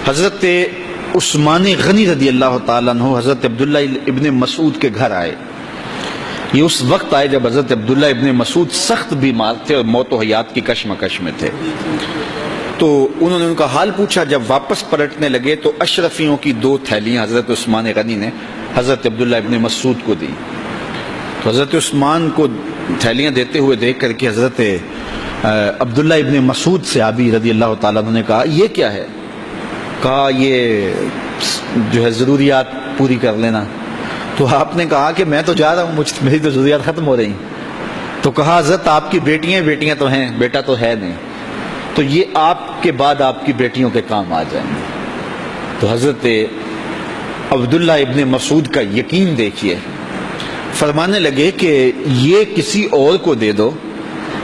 حضرت عثمان غنی رضی اللہ تعالیٰ عنہ حضرت عبداللہ ابن مسعود کے گھر آئے. یہ اس وقت آئے جب حضرت عبداللہ ابن مسعود سخت بیمار تھے اور موت و حیات کی کشمکش میں تھے. تو انہوں نے ان کا حال پوچھا. جب واپس پلٹنے لگے تو اشرفیوں کی 2 تھیلیاں حضرت عثمان غنی نے حضرت عبداللہ ابن مسعود کو دی. تو حضرت عثمان کو تھیلیاں دیتے ہوئے دیکھ کر کے حضرت عبداللہ ابن مسعود صحابی رضی اللہ تعالیٰ عنہ نے کہا یہ کیا ہے؟ کہا یہ جو ہے ضروریات پوری کر لینا. تو آپ نے کہا کہ میں تو جا رہا ہوں, میری تو ضروریات ختم ہو رہی. تو کہا حضرت آپ کی بیٹیاں تو ہیں, بیٹا تو ہے نہیں, تو یہ آپ کے بعد آپ کی بیٹیوں کے کام آ جائیں گے. تو حضرت عبداللہ ابن مسعود کا یقین دیکھیے, فرمانے لگے کہ یہ کسی اور کو دے دو,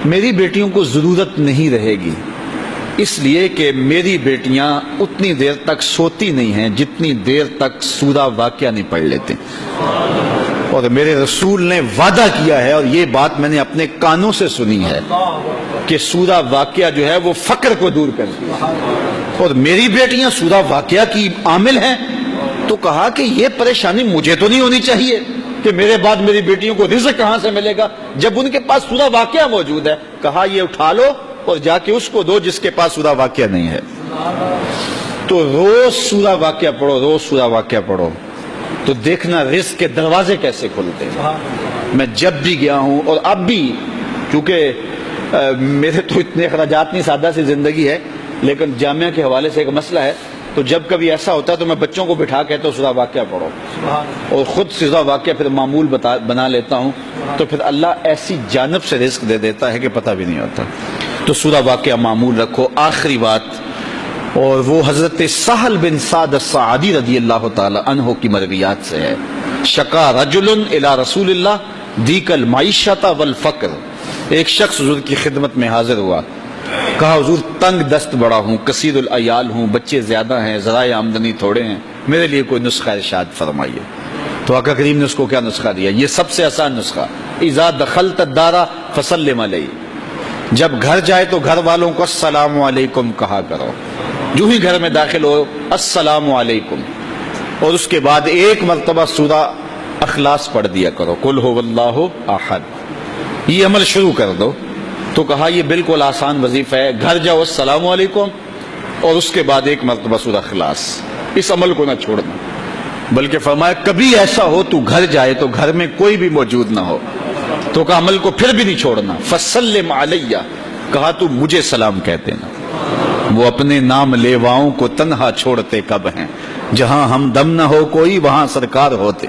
میری بیٹیوں کو ضرورت نہیں رہے گی, اس لیے کہ میری بیٹیاں اتنی دیر تک سوتی نہیں ہیں جتنی دیر تک سورہ واقعہ نہیں پڑھ لیتے. اور میرے رسول نے وعدہ کیا ہے, اور یہ بات میں نے اپنے کانوں سے سنی ہے, کہ سورہ واقعہ جو ہے وہ فقر کو دور کرتی ہے, اور میری بیٹیاں سورہ واقعہ کی عامل ہیں. تو کہا کہ یہ پریشانی مجھے تو نہیں ہونی چاہیے کہ میرے بعد میری بیٹیوں کو رزق کہاں سے ملے گا جب ان کے پاس سورہ واقعہ موجود ہے. کہا یہ اٹھا لو اور جا کے اس کو دو جس کے پاس سورہ واقعہ نہیں ہے. تو روز سورہ واقعہ پڑھو, روز سورہ واقعہ پڑھو, تو دیکھنا رزق کے دروازے کیسے کھلتے ہیں. میں جب بھی گیا ہوں اور اب بھی, کیونکہ میرے تو اتنے اخراجات نہیں, سادہ سی زندگی ہے, لیکن جامعہ کے حوالے سے ایک مسئلہ ہے, تو جب کبھی ایسا ہوتا ہے تو میں بچوں کو بٹھا کہتا ہوں سورہ واقعہ پڑھو, اور خود سورہ واقعہ پھر معمول بنا لیتا ہوں, تو پھر اللہ ایسی جانب سے رزق دے دیتا ہے کہ پتہ بھی نہیں ہوتا. تو سورہ واقعہ معمول رکھو. آخری بات, اور وہ حضرت سہل بن سعد الساعدی رضی اللہ تعالی عنہ کی مرویات سے ہے. شکا رجل الی رسول اللہ دیک المعیشۃ والفقر. ایک شخص حضور کی خدمت میں حاضر ہوا, کہا حضور تنگ دست بڑا ہوں, کثیر العیال ہوں, بچے زیادہ ہیں, ذرائع آمدنی تھوڑے ہیں, میرے لیے کوئی نسخہ ارشاد فرمائیے. تو آقا کریم نے اس کو کیا نسخہ دیا؟ یہ سب سے آسان نسخہ, اذا دخلت الدار فسلم علیہ. جب گھر جائے تو گھر والوں کو السلام علیکم کہا کرو, جو ہی گھر میں داخل ہو السلام علیکم, اور اس کے بعد ایک مرتبہ سورہ اخلاص پڑھ دیا کرو, قل هو اللہ احد. یہ عمل شروع کر دو. تو کہا یہ بالکل آسان وظیفہ ہے, گھر جاؤ السلام علیکم اور اس کے بعد ایک مرتبہ سورہ اخلاص. اس عمل کو نہ چھوڑنا, بلکہ فرمایا کبھی ایسا ہو تو گھر جائے تو گھر میں کوئی بھی موجود نہ ہو, تو کہا عمل کو پھر بھی نہیں چھوڑنا. فسلم علیہ, کہا تو مجھے سلام کہتے نا. وہ اپنے نام لیواؤں کو تنہا چھوڑتے کب ہیں, جہاں ہم دم نہ ہو کوئی وہاں سرکار ہوتے.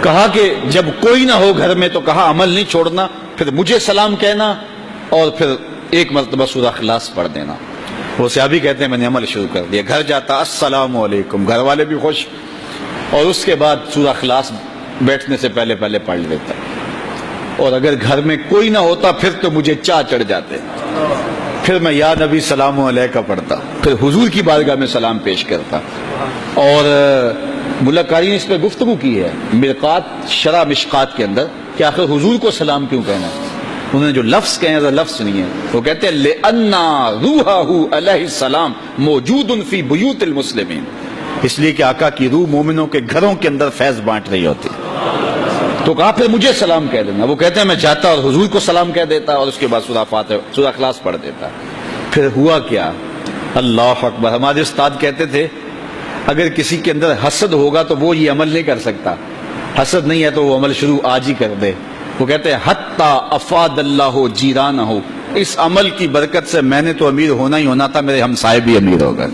کہا کہ جب کوئی نہ ہو گھر میں تو کہا عمل نہیں چھوڑنا, پھر مجھے سلام کہنا اور پھر ایک مرتبہ سورہ اخلاص پڑھ دینا. وہ صحابی کہتے ہیں میں نے عمل شروع کر دیا, گھر جاتا السلام علیکم, گھر والے بھی خوش, اور اس کے بعد سورہ اخلاص بیٹھنے سے پہلے پڑھ لیتا. اور اگر گھر میں کوئی نہ ہوتا پھر تو مجھے چاہ چڑھ جاتے, پھر میں یا نبی سلام علیکہ پڑھتا, پھر حضور کی بارگاہ میں سلام پیش کرتا. اور ملکاری نے اس پہ گفتگو کی ہے مرقات شرح مشکات کے اندر کہ آخر حضور کو سلام کیوں کہنا. انہوں نے جو لفظ کہے ہیں لفظ سنیے, وہ کہتے ہیں لِأَنَّا رُوحَهُ عَلَيْهِ السلام موجود فی بیوت المسلمین, اس لیے کہ آقا کی روح مومنوں کے گھروں کے اندر فیض بانٹ رہی ہوتی. تو کہا پھر مجھے سلام کہہ دینا. وہ کہتے ہیں میں جاتا اور حضور کو سلام کہہ دیتا اور اس کے بعد سورہ اخلاص پڑھ دیتا. پھر ہوا کیا, اللہ اکبر. ہمارے استاد کہتے تھے اگر کسی کے اندر حسد ہوگا تو وہ یہ عمل نہیں کر سکتا, حسد نہیں ہے تو وہ عمل شروع آج ہی کر دے. وہ کہتے ہیں حتی افاد اللہ جیرانہ, اس عمل کی برکت سے میں نے تو امیر ہونا ہی ہونا تھا, میرے ہمسائے بھی امیر ہو گئے.